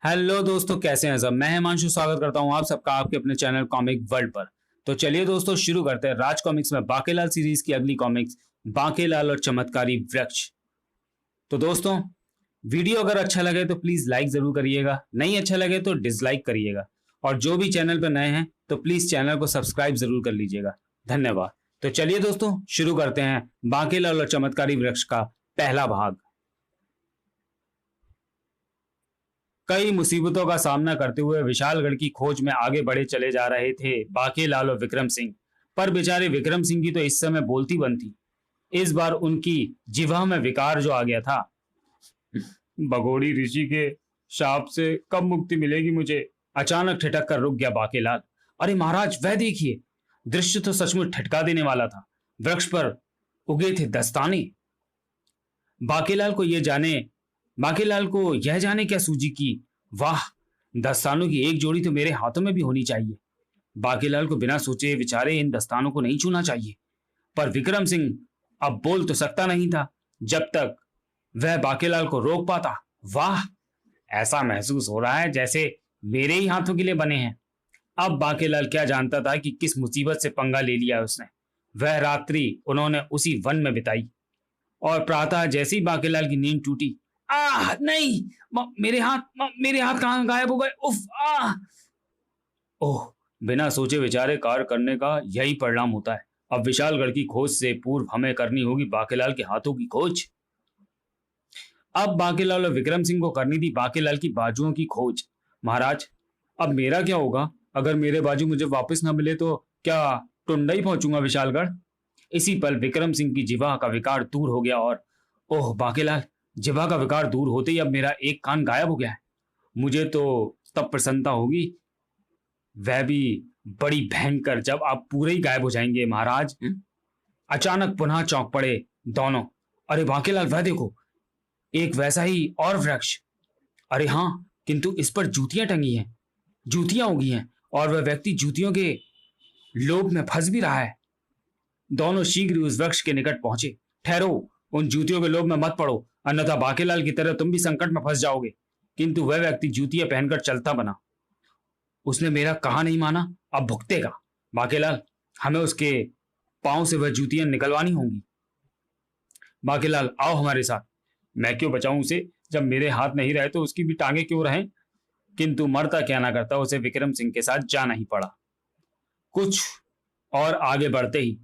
Hello दोस्तों, कैसे हैं सब। मैं हिमांशु स्वागत करता हूं आप सबका आपके अपने चैनल कॉमिक वर्ल्ड पर। तो चलिए दोस्तों, शुरू करते हैं राज कॉमिक्स में बाकेलाल सीरीज की अगली कॉमिक्स, बाकेलाल और चमत्कारी वृक्ष। तो दोस्तों, वीडियो अगर अच्छा लगे तो प्लीज लाइक जरूर करिएगा, नहीं अच्छा लगे तो डिसलाइक करिएगा, और जो भी चैनल पर नए हैं तो प्लीज चैनल को सब्सक्राइब जरूर कर लीजिएगा। धन्यवाद। तो चलिए दोस्तों, शुरू करते हैं बाकेलाल और चमत्कारी वृक्ष का पहला भाग। कई मुसीबतों का सामना करते हुए विशालगढ़ की खोज में आगे बढ़े चले जा रहे थे बाकेलाल और विक्रम सिंह। पर बेचारे विक्रम सिंह की तो इस समय बोलती बंद थी। इस बार उनकी जिह्वा में विकार जो आ गया था। भगोड़ी ऋषि के शाप से कब मुक्ति मिलेगी मुझे। अचानक ठिठक कर रुक गया बाकेलाल। अरे महाराज, वह देखिए, दृश्य तो सचमुच ठटका देने वाला था। वृक्ष पर उगे थे दस्ताने। बाकेलाल को यह जाने बाकेलाल को यह जाने क्या सूझी कि वाह, दस्तानों की एक जोड़ी तो मेरे हाथों में भी होनी चाहिए। बाकेलाल को बिना सोचे विचारे इन दस्तानों को नहीं छूना चाहिए। पर विक्रम सिंह अब बोल तो सकता नहीं था जब तक वह बाकेलाल को रोक पाता। वाह, ऐसा महसूस हो रहा है जैसे मेरे ही हाथों के लिए बने हैं। अब बाकेलाल क्या जानता था कि किस मुसीबत से पंगा ले लिया उसने। वह रात्रि उन्होंने उसी वन में बिताई, और प्रातः जैसे ही बाकेलाल की नींद टूटी, नहीं, मेरे हाथ कहां गायब हो गए। उफ, ओह, बिना सोचे विचारे कार्य करने का यही परिणाम होता है। अब विशालगढ़ की खोज से पूर्व हमें करनी होगी बाकेलाल के हाथों की खोज। अब बाकेलाल और विक्रम सिंह को करनी थी बाकेलाल की बाजुओं की खोज। महाराज, अब मेरा क्या होगा? अगर मेरे बाजू मुझे वापस ना मिले तो क्या टुंडा ही पहुंचूंगा विशालगढ़? इसी पल विक्रम सिंह की जिह्वा का विकार दूर हो गया, और ओह बाकेलाल, जिह्वा का विकार दूर होते ही अब मेरा एक कान गायब हो गया है। मुझे तो तब प्रसन्नता होगी, वह भी बड़ी भयंकर, जब आप पूरे ही गायब हो जाएंगे महाराज। अचानक पुनः चौंक पड़े दोनों। अरे बाकेलाल, वह देखो, एक वैसा ही और वृक्ष। अरे हाँ, किंतु इस पर जूतियां टंगी हैं, जूतियां उगी हैं, और वह व्यक्ति जूतियों के लोभ में फंस भी रहा है। दोनों शीघ्र उस वृक्ष के निकट पहुंचे। ठहरो, उन जूतियों के लोभ में मत पड़ो, अन्यथा बाकेलाल की तरह तुम भी संकट में फंस जाओगे। किंतु वह व्यक्ति जूतियां पहनकर चलता बना। उसने मेरा कहा नहीं माना, अब भुगतेगा। बाकेलाल, हमें उसके पांव से वह जूतियां निकलवानी होंगी। बाकेलाल, आओ हमारे साथ। मैं क्यों बचाऊं उसे, जब मेरे हाथ नहीं रहे तो उसकी भी टांगे क्यों रहें। किंतु मरता क्या ना करता, उसे विक्रम सिंह के साथ जाना ही पड़ा। कुछ और आगे बढ़ते ही,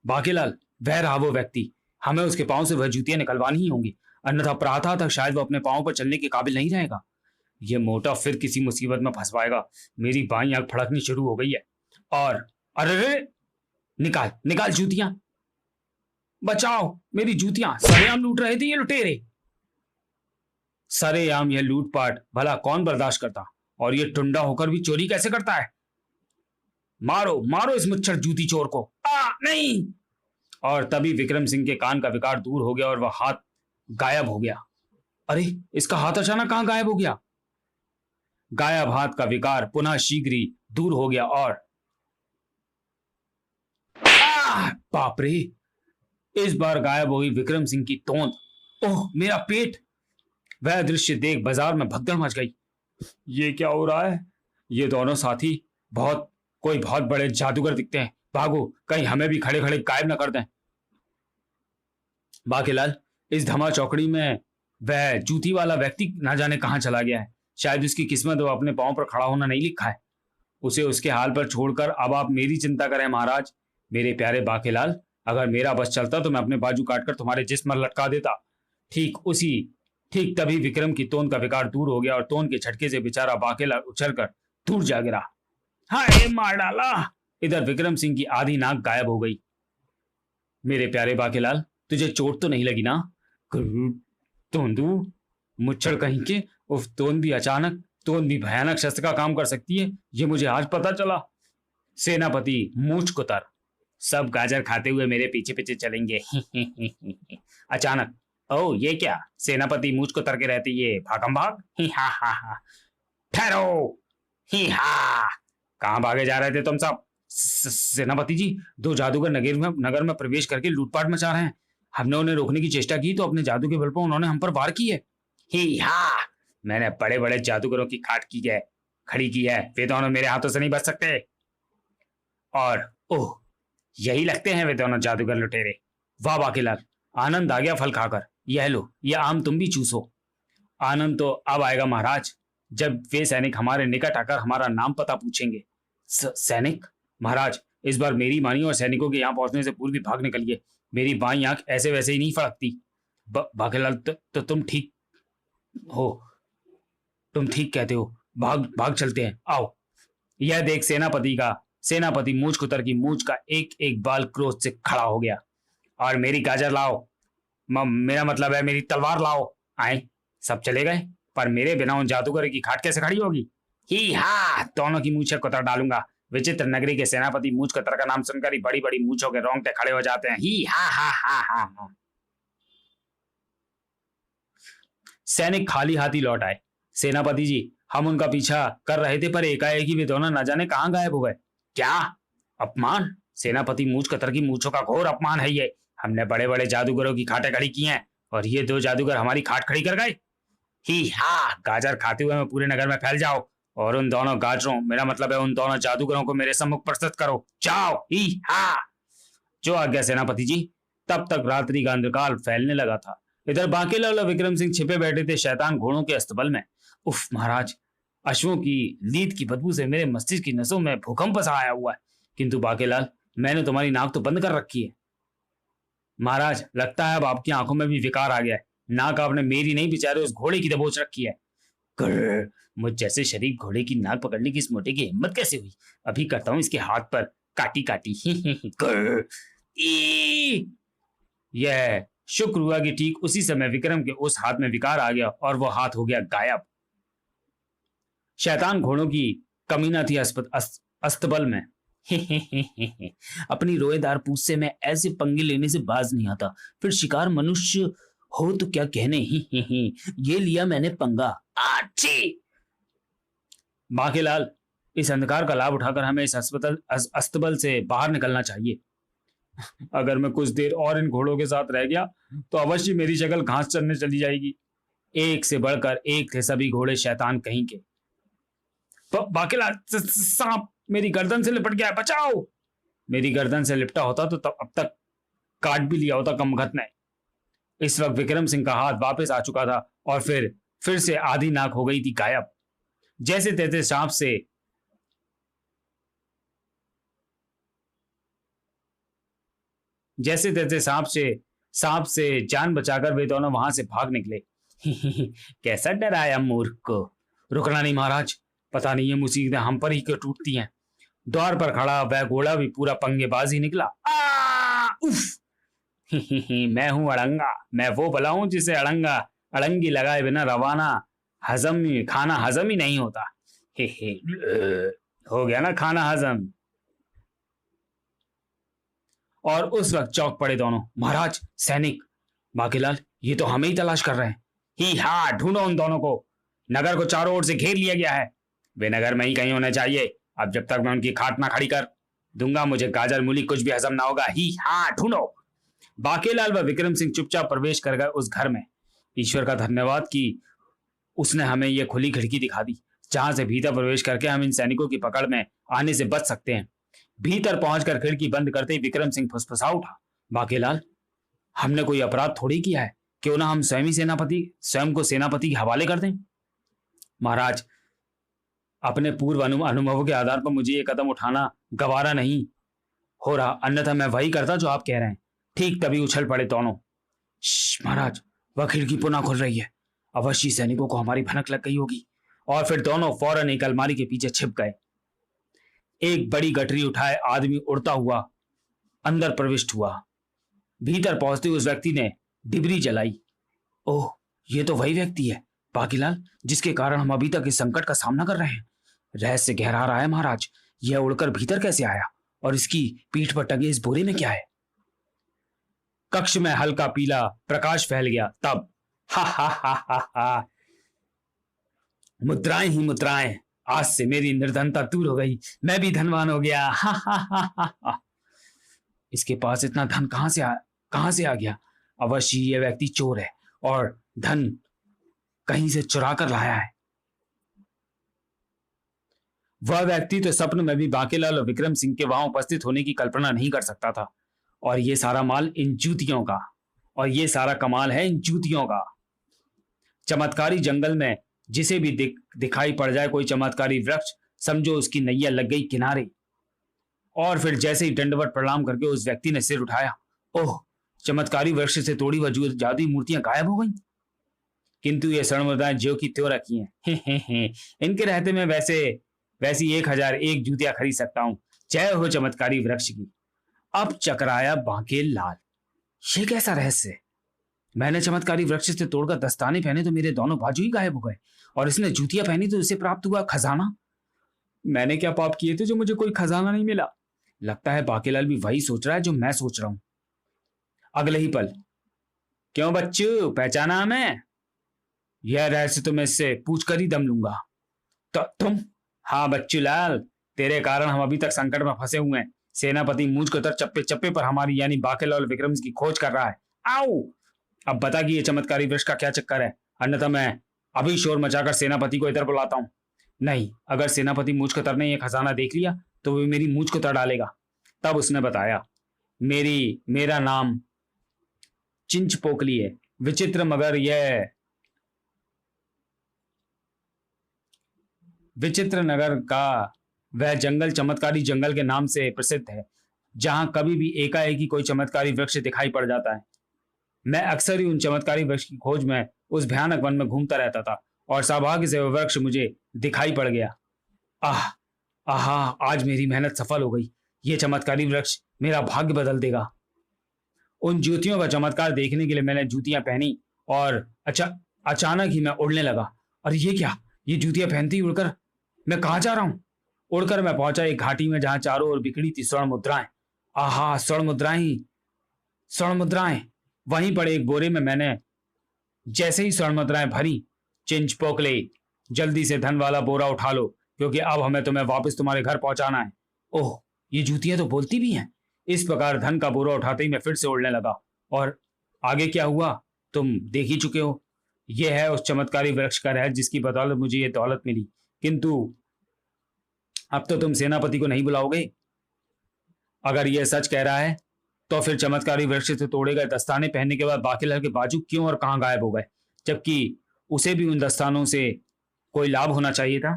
बाकेलाल, वह रहा वो व्यक्ति, हमें उसके पांव से वह जूतियां निकलवानी ही होंगी, अन्यथा प्रातः तक शायद वो अपने पांव पर चलने के काबिल नहीं रहेगा। ये मोटा फिर किसी मुसीबत में फंस पाएगा। मेरी बाईं आंख फड़कनी शुरू हो गई है। और अरे, निकाल निकाल जूतियां, बचाओ मेरी जूतियां, सरेआम लूट रहे थे ये लुटेरे। सरेआम यह लूटपाट भला कौन बर्दाश्त करता, और ये टुंडा होकर भी चोरी कैसे करता है। मारो मारो इस मुच्छर जूती चोर को। नहीं। और तभी विक्रम सिंह के कान का विकार दूर हो गया और वह हाथ गायब हो गया। अरे, इसका हाथ अचानक कहां गायब हो गया? गायब हाथ का विकार पुनः शीघ्र ही दूर हो गया, और बाप रे, इस बार गायब हो गई विक्रम सिंह की तोंद। ओह, मेरा पेट। वह दृश्य देख बाजार में भगदड़ मच गई। ये क्या हो रहा है? ये दोनों साथी कोई बहुत बड़े जादूगर दिखते हैं। भागो, कहीं हमें भी खड़े खड़े गायब न कर दें। बाकेलाल, इस धमा चौकड़ी में वह जूती वाला व्यक्ति ना जाने कहां चला गया है। शायद उसकी किस्मत वो अपने पांव पर खड़ा होना नहीं लिखा है। उसे उसके हाल पर छोड़कर अब आप मेरी चिंता करें महाराज। मेरे प्यारे बाकेलाल, अगर मेरा बस चलता तो मैं अपने बाजू काटकर तुम्हारे जिस्म पर लटका देता। ठीक तभी विक्रम की तोंद का विकार दूर हो गया, और तोंद के झटके से बेचारा बाकेलाल उछलकर दूर जा गिरा। हाय, मार डाला। इधर विक्रम सिंह की आधी नाक गायब हो गई। मेरे प्यारे बाकेलाल, तुझे चोट तो नहीं लगी ना? तोंदू, मुच्छड़ कहीं के। उफ, तोंद भी भयानक शस्त्र का काम कर सकती है, ये मुझे आज पता चला। सेनापति मूछ कुतर, सब गाजर खाते हुए मेरे पीछे पीछे चलेंगे। अचानक, ओ ये क्या, सेनापति मूछ कुतर के रहती ये भागम भाग। ठहरो, कहां भागे जा रहे थे तुम सब? सेनापति जी, दो जादूगर नगर में प्रवेश करके लूटपाट मचा रहे हैं। हमने उन्हें रोकने की चेष्टा की तो अपने जादू के बल पर उन्होंने हम पर वार की है। मैंने बड़े बड़े जादूगरों की खाट की है, खड़ी की है, वे दोनों मेरे हाथों से नहीं बच सकते। और ओह, यही लगते हैं वे दोनों जादूगर लुटेरे। वाह बाकीलाल, आनंद आ गया फल खाकर। यह लो, यह आम तुम भी चूसो। आनंद तो अब आएगा महाराज, जब वे सैनिक हमारे निकट आकर हमारा नाम पता पूछेंगे। सैनिक? महाराज, इस बार मेरी मानिए और सैनिकों के यहाँ पहुंचने से पूर्व भी भाग निकलिए। मेरी बाईं आंख ऐसे वैसे ही नहीं फड़कती। बाकीलाल, तो तुम ठीक हो, तुम ठीक कहते हो। भाग भाग चलते हैं, आओ। यह देख सेनापति मूछ कुतर की मूछ का एक एक बाल क्रोध से खड़ा हो गया। और मेरी गाजर लाओ, मेरा मतलब है मेरी तलवार लाओ। आए, सब चले गए, पर मेरे बिना उन जादूगर की खाट कैसे खड़ी होगी? ही हा, दोनों की मूछें कुतर डालूंगा। विचित्र नगरी के सेनापति मूछ कुतर का नाम सुनकर ही बड़ी बड़ी मूछों के रोंगटे खड़े हो जाते हैं। ही हा हा हा हा हा। सैनिक खाली हाथी लौट आए। सेनापति जी, हम उनका पीछा कर रहे थे, पर एकाएक ही वे दोनों न जाने कहां गायब हो गए। क्या अपमान! सेनापति मूछ कुतर की मूछों का घोर अपमान है ये। हमने बड़े बड़े जादूगरों की खाटें खड़ी की हैं और ये दो जादूगर हमारी खाट खड़ी कर गए। ही हा, गाजर खाते हुए मैं पूरे नगर में फैल जाओ और उन दोनों गाजरों, मेरा मतलब है उन दोनों जादूगरों को मेरे सम्मुख प्रस्तुत करो। जाओ। ही हा। जो आज्ञा सेनापति जी। तब तक रात्रि का अंधकार फैलने लगा था। इधर बाकीलाल और विक्रम सिंह छिपे बैठे थे शैतान घोड़ों के अस्तबल में। उफ महाराज, अश्वों की लीद की बदबू से मेरे मस्तिष्क की नसों में भूकंप सा आया हुआ है। किंतु बाकीलाल, मैंने तुम्हारी नाक तो बंद कर रखी है। महाराज, लगता है अब आपकी आंखों में भी विकार आ गया है। नाक आपने मेरी नहीं, बेचारे उस घोड़े की दबोच रखी है। मुझ जैसे शरीफ घोड़े की नाक पकड़ने की इस मोटे की हिम्मत कैसे हुई? अभी करता हूं इसके हाथ पर काटी काटी। यह शुक्र हुआ कि ठीक उसी समय विक्रम के उस हाथ में विकार आ गया और वो हाथ हो गया गायब। शैतान घोड़ों की कमीना थी अस्तबल में। अपनी रोएदार पूंछ से मैं ऐसे पंगे लेने से बाज नहीं आता, फिर शिकार मनुष्य हो तो क्या कहने। ये लिया मैंने पंगा। आठी! बाकीलाल, इस अंधकार का लाभ उठाकर हमें इस अस्तबल से बाहर निकलना चाहिए। अगर मैं कुछ देर और इन घोड़ों के साथ रह गया तो अवश्य मेरी शक्ल घास चरने चली जाएगी। एक से बढ़कर एक थे सभी घोड़े शैतान कहीं के। बाकीलाल, सांप मेरी गर्दन से लिपट गया है, बचाओ! मेरी गर्दन से लिपटा होता तो तब अब तक काट भी लिया होता कमघट ने। इस वक्त विक्रम सिंह का हाथ वापस आ चुका था और फिर से आधी नाक हो गई थी गायब। जैसे तैसे सांप से जान बचाकर वे दोनों वहां से भाग निकले। कैसा डराया मूर्ख को! रुकना नहीं महाराज, पता नहीं ये मुसीबतें हम पर ही क्यों टूटती हैं। द्वार पर खड़ा वह घोड़ा भी पूरा पंगेबाज ही निकला। उफ! मैं हूं अड़ंगा, मैं वो भला हूं जिसे अड़ंगी लगाए बिना खाना हजम ही नहीं होता। हो गया ना खाना हजम। और उस वक्त चौंक पड़े दोनों। महाराज, सैनिक! बाकीलाल, ये तो हमें ही तलाश कर रहे हैं। ही हा, ढूंढो उन दोनों को। नगर को चारों ओर से घेर लिया गया है। वे नगर में ही कहीं होने चाहिए। अब जब तक मैं उनकी खाट ना खड़ी कर दूंगा, मुझे गाजर मूली कुछ भी हजम ना होगा। ही हा, ढूंढो। बाकीलाल व विक्रम सिंह चुपचाप प्रवेश कर गए उस घर में। ईश्वर का धन्यवाद कि उसने हमें यह खुली खिड़की दिखा दी, जहां से भीतर प्रवेश करके हम इन सैनिकों की पकड़ में आने से बच सकते हैं। भीतर पहुंचकर खिड़की बंद करते ही विक्रम सिंह फुसफुसा उठा। बाकीलाल, हमने कोई अपराध थोड़ी किया है, क्यों ना हम स्वयं को सेनापति के हवाले कर दें। महाराज, अपने पूर्व अनुभवों के आधार पर मुझे यह कदम उठाना गवारा नहीं हो रहा, अन्यथा मैं वही करता जो आप कह रहे हैं। ठीक तभी उछल पड़े दोनों। महाराज, वह खिड़की पुनः खुल रही है। अवश्य सैनिकों को हमारी भनक लग गई होगी। और फिर दोनों फौरन एक अलमारी के पीछे छिप गए। एक बड़ी गठरी उठाए आदमी उड़ता हुआ अंदर प्रविष्ट हुआ। भीतर पहुंचते उस व्यक्ति ने डिबरी जलाई। ओह, ये तो वही व्यक्ति है बाकीलाल, जिसके कारण हम अभी तक इस संकट का सामना कर रहे हैं। रहस्य गहरा रहा है महाराज। यह उड़कर भीतर कैसे आया और इसकी पीठ पर टंगे इस बोरे में क्या है? कक्ष में हल्का पीला प्रकाश फैल गया। तब हा हा हा हा हा, मुद्राएं ही मुद्राएं। आज से मेरी निर्धनता दूर हो गई, मैं भी धनवान हो गया। हा हा हा हा हा। इसके पास इतना धन कहां से आ गया? अवश्य यह व्यक्ति चोर है और धन कहीं से चुरा कर लाया है। वह व्यक्ति तो स्वप्न में भी बांकेलाल और विक्रम सिंह के वहां उपस्थित होने की कल्पना नहीं कर सकता था। और ये सारा माल इन जूतियों का, और ये सारा कमाल है इन जूतियों का। चमत्कारी जंगल में जिसे भी दिखाई पड़ जाए कोई चमत्कारी वृक्ष, समझो उसकी नैया लग गई किनारे। और फिर जैसे ही दंडवत प्रणाम करके उस व्यक्ति ने सिर उठाया, ओह, चमत्कारी वृक्ष से तोड़ी हुई जादुई मूर्तियां गायब हो गई। किंतु ये स्वर्ण मुद्राएं ज्यों की त्यों रखी हैं। इनके रहते में वैसी 1001 जूतियां खरीद सकता हूं। जय हो चमत्कारी वृक्ष की। अब चकराया बांकेलाल, ये कैसा रहस्य? मैंने चमत्कारी वृक्ष से तोड़कर दस्ताने पहने तो मेरे दोनों बाजू ही गायब हो गए, और इसने जूतियां पहनी तो इसे प्राप्त हुआ खजाना। मैंने क्या पाप किए थे जो मुझे कोई खजाना नहीं मिला? लगता है बांकेलाल भी वही सोच रहा है जो मैं सोच रहा हूं। अगले ही पल, क्यों बच्चू, पहचाना हमें? यह रहस्य तो मैं इससे पूछ कर ही दम लूंगा। तो तुम? हाँ बच्चू लाल, तेरे कारण हम अभी तक संकट में फंसे हुए हैं। सेनापति मुझ को तर चप्पे चप्पे पर हमारी यानी बांकेलाल और विक्रम की खोज कर रहा है। आओ, अब बता कि ये चमत्कारी वृक्ष का क्या चक्कर है, अन्यथा मैं अभी शोर मचाकर सेनापति को इधर बुलाता हूं। नहीं, अगर सेनापति मुझ को तर ने यह खजाना देख लिया तो वो मेरी मुझ को तर डालेगा। तब उसने बताया, मेरा नाम चिंचपोकली है। विचित्र नगर का वह जंगल चमत्कारी जंगल के नाम से प्रसिद्ध है, जहां कभी भी एकाएक ही कोई चमत्कारी वृक्ष दिखाई पड़ जाता है। मैं अक्सर ही उन चमत्कारी वृक्ष की खोज में उस भयानक वन में घूमता रहता था, और सौभाग्य से वह वृक्ष मुझे दिखाई पड़ गया। आहा, आज मेरी मेहनत सफल हो गई। ये चमत्कारी वृक्ष मेरा भाग्य बदल देगा। उन जूतियों का चमत्कार देखने के लिए मैंने जूतियां पहनी, और अचानक ही मैं उड़ने लगा। और ये क्या, ये जूतियां पहनती ही उड़कर मैं कहाँ जा रहा हूं? उड़कर मैं पहुंचा एक घाटी में जहां चारों ओर बिखरी थी स्वर्ण मुद्राएं। आहा, स्वर्ण मुद्राएं। वहीं पर एक बोरे में मैंने जैसे ही स्वर्ण मुद्राएं भरी, चिंचपोकले, जल्दी से धन वाला बोरा उठा लो, क्योंकि अब हमें तुम्हें वापस तुम्हारे घर पहुंचाना है। ओह, ये जूतियां तो बोलती भी हैं। इस प्रकार धन का बोरा उठाते ही मैं फिर से उड़ने लगा। और आगे क्या हुआ तुम देख ही चुके हो। यह है उस चमत्कारी वृक्ष का रहस्य जिसकी बदौलत मुझे ये दौलत मिली। किंतु अब तो तुम सेनापति को नहीं बुलाओगे। अगर यह सच कह रहा है तो फिर चमत्कारी वृक्ष से तोड़े गए दस्ताने पहनने के बाद बांकेलाल के बाजू क्यों और कहां गायब हो गए, जबकि उसे भी उन दस्तानों से कोई लाभ होना चाहिए था।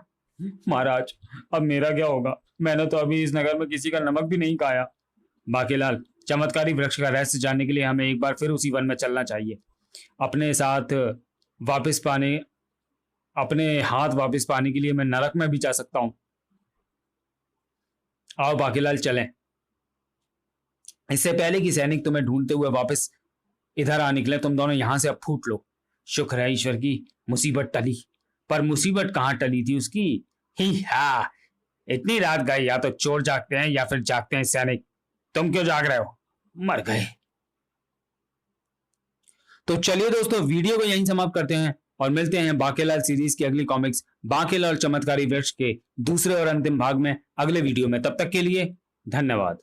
महाराज, अब मेरा क्या होगा? मैंने तो अभी इस नगर में किसी का नमक भी नहीं खाया। बांकेलाल, चमत्कारी वृक्ष का रहस्य जानने के लिए हमें एक बार फिर उसी वन में चलना चाहिए। अपने हाथ वापस पाने के लिए मैं नरक में भी जा सकता हूं। आओ बांकेलाल, चलें। इससे पहले कि सैनिक तुम्हें ढूंढते हुए वापस इधर आ निकले, तुम दोनों यहां से अब फूट लो। शुक्र है ईश्वर की, मुसीबत टली। पर मुसीबत कहां टली थी उसकी? ही हा, इतनी रात गई, या तो चोर जागते हैं या फिर जागते हैं सैनिक। तुम क्यों जाग रहे हो? मर गए। तो चलिए दोस्तों, वीडियो को यहीं समाप्त करते हैं और मिलते हैं बांकेलाल सीरीज की अगली कॉमिक्स बांकेलाल चमत्कारी वृक्ष के दूसरे और अंतिम भाग में अगले वीडियो में। तब तक के लिए धन्यवाद।